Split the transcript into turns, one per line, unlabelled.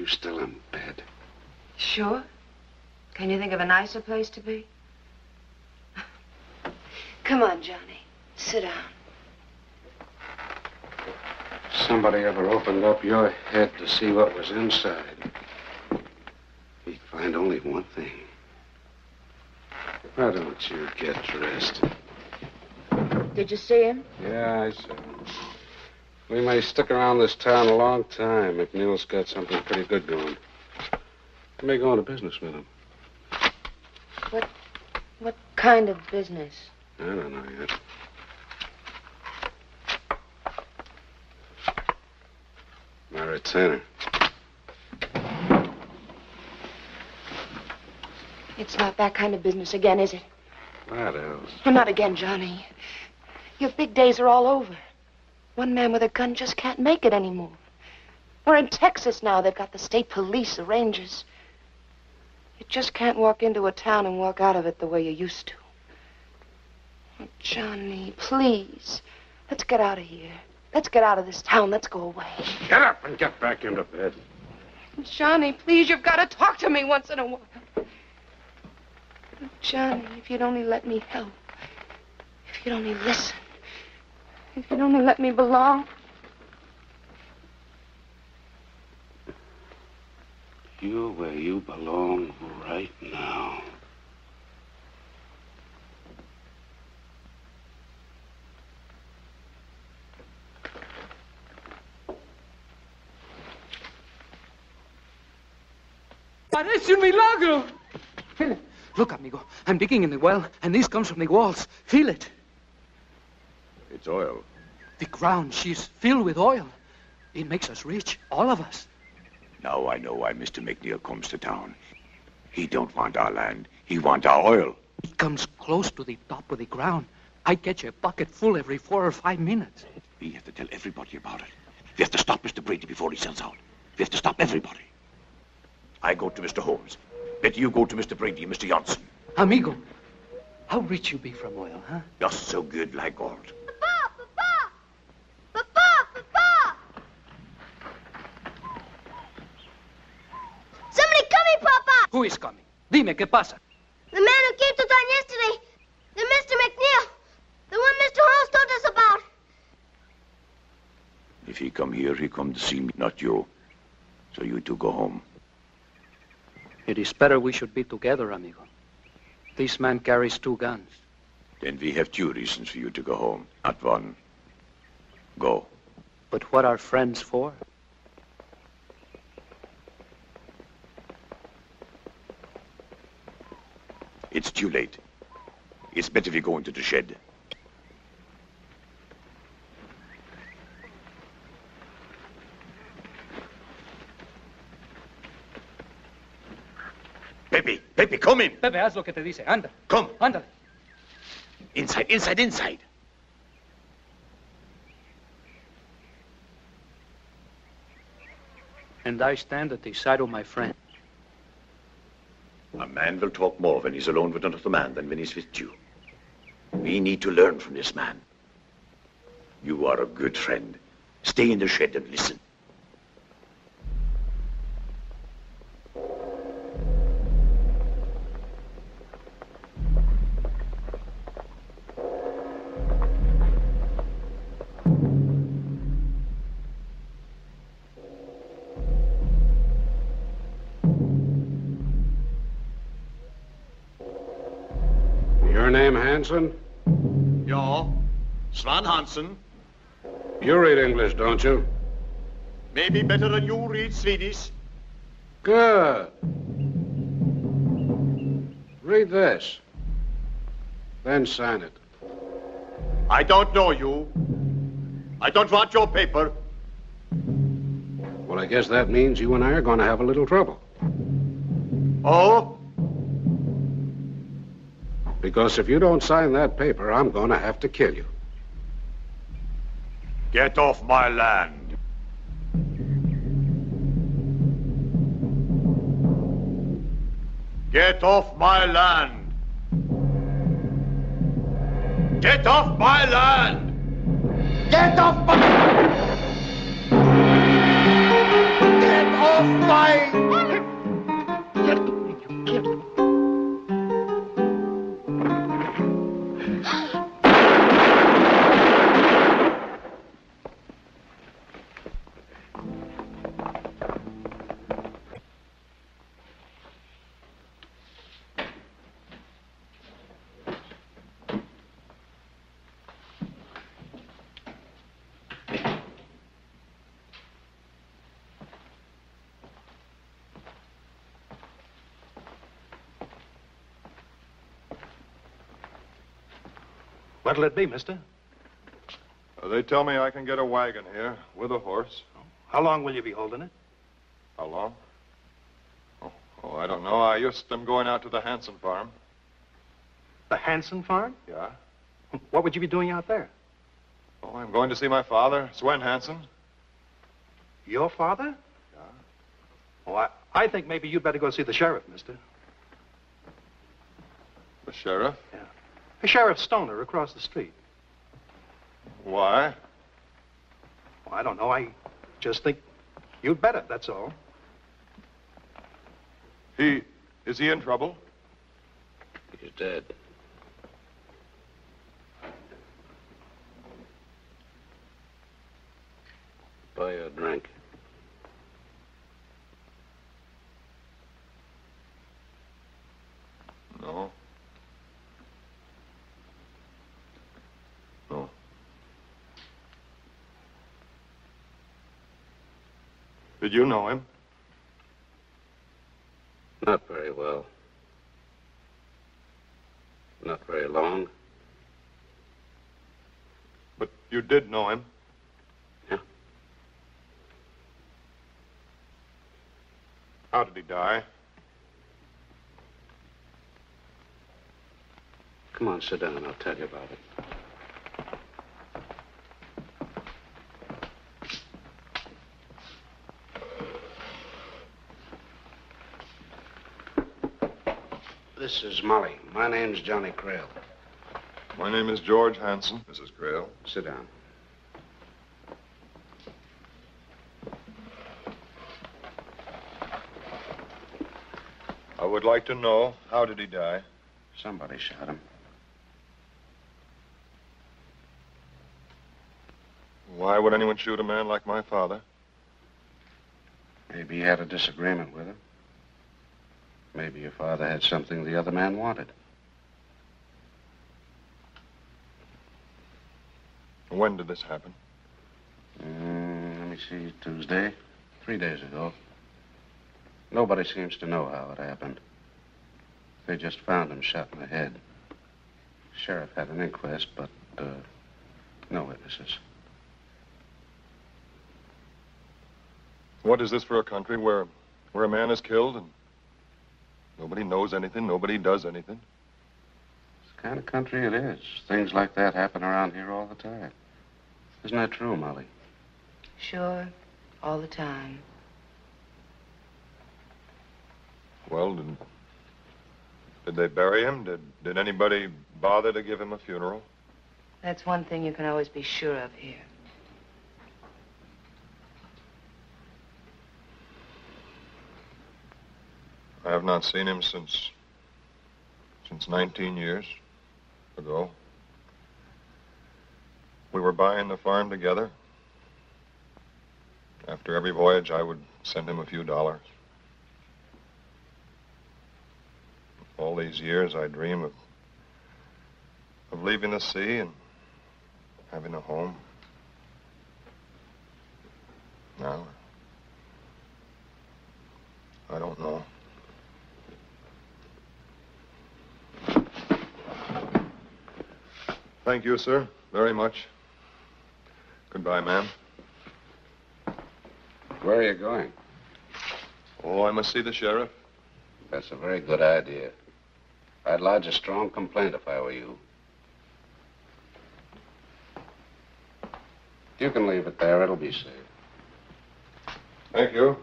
you still in bed?
Sure. Can you think of a nicer place to be? Come on, Johnny. Sit down.
Somebody ever opened up your head to see what was inside, you'd find only one thing. Why don't you get dressed?
Did you see him?
Yeah, I saw him. We may stick around this town a long time. McNeil's got something pretty good going. We may go into business with him.
What kind of business?
I don't know yet. My retainer.
It's not that kind of business again, is it?
What else?
Well, not again, Johnny. Your big days are all over. One man with a gun just can't make it anymore. We're in Texas now. They've got the state police, the rangers. You just can't walk into a town and walk out of it the way you used to. Oh, Johnny, please. Let's get out of here. Let's get out of this town. Let's go away.
Get up and get back into bed.
Johnny, please, you've got to talk to me once in a while. Johnny, if you'd only let me help. If you'd only listen. If you'd only let me belong.
You're where you belong right now.
Parece un milagro. Feel it. Look, amigo. I'm digging in the well, and this comes from the walls. Feel it.
It's oil.
The ground, she's filled with oil. It makes us rich, all of us.
Now I know why Mr. McNeil comes to town. He don't want our land. He want our oil.
It comes close to the top of the ground. I catch a bucket full every 4 or 5 minutes.
We have to tell everybody about it. We have to stop Mr. Brady before he sells out. We have to stop everybody. I go to Mr. Holmes. Better you go to Mr. Brady and Mr. Johnson.
Amigo, how rich you be from oil, huh?
Just so good like gold.
Papa! Papa! Papa! Papa! Somebody coming, Papa!
Who is coming? Dime, ¿qué pasa?
The man who came to town yesterday. The Mr. McNeil. The one Mr. Holmes told us about.
If he come here, he come to see me, not you. So you two go home.
It is better we should be together, amigo. This man carries 2 guns.
Then we have 2 reasons for you to go home, not 1. Go.
But what are friends for?
It's too late. It's better if you go into the shed. Pepe, come in.
Pepe, haz lo que te dice. Anda.
Come.
Ándale.
Inside.
And I stand at the side of my friend.
A man will talk more when he's alone with another man than when he's with you. We need to learn from this man. You are a good friend. Stay in the shed and listen.
Your name Hansen?
Ja, Svan Hansen.
You read English, don't you?
Maybe better than you read Swedish.
Good. Read this. Then sign it.
I don't know you. I don't want your paper.
Well, I guess that means you and I are going to have a little trouble.
Oh?
Because if you don't sign that paper, I'm going to have to kill you.
Get off my land.
Get off my land. Get off my land. Get off my... Get off my
What'll it be, mister?
They tell me I can get a wagon here with a horse.
How long will you be holding it?
How long? Oh, I don't know. I just am going out to the Hanson farm.
The Hanson farm?
Yeah.
What would you be doing out there?
Oh, I'm going to see my father, Swen Hanson.
Your father?
Yeah.
Oh, I think maybe you'd better go see the sheriff, mister.
The sheriff?
Yeah. The Sheriff Stoner across the street.
Why?
Well, I don't know. I just think you'd better, that's all.
Is he in trouble?
He's dead. Buy you a drink.
No. No. Did you know him?
Not very well. Not very long.
But you did know him?
Yeah.
How did he die?
Come on, sit down and I'll tell you about it. This is Molly. My name's Johnny Creel.
My name is George Hanson, Mrs. Creel.
Sit down.
I would like to know, how did he die?
Somebody shot him.
Why would anyone shoot a man like my father?
Maybe he had a disagreement with him. Maybe your father had something the other man wanted.
When did this happen?
Let me see, Tuesday, 3 days ago. Nobody seems to know how it happened. They just found him shot in the head. Sheriff had an inquest, but no witnesses.
What is this for a country where a man is killed and nobody knows anything, nobody does anything?
It's the kind of country it is. Things like that happen around here all the time. Isn't that true, Molly?
Sure, all the time.
Well, did they bury him? Did anybody bother to give him a funeral?
That's one thing you can always be sure of here.
I have not seen him since 19 years ago. We were buying the farm together. After every voyage, I would send him a few dollars. All these years, I dream of leaving the sea and having a home. Now, I don't know. Thank you, sir, very much. Goodbye, ma'am.
Where are you going?
Oh, I must see the sheriff.
That's a very good idea. I'd lodge a strong complaint if I were you. You can leave it there. It'll be safe.
Thank you.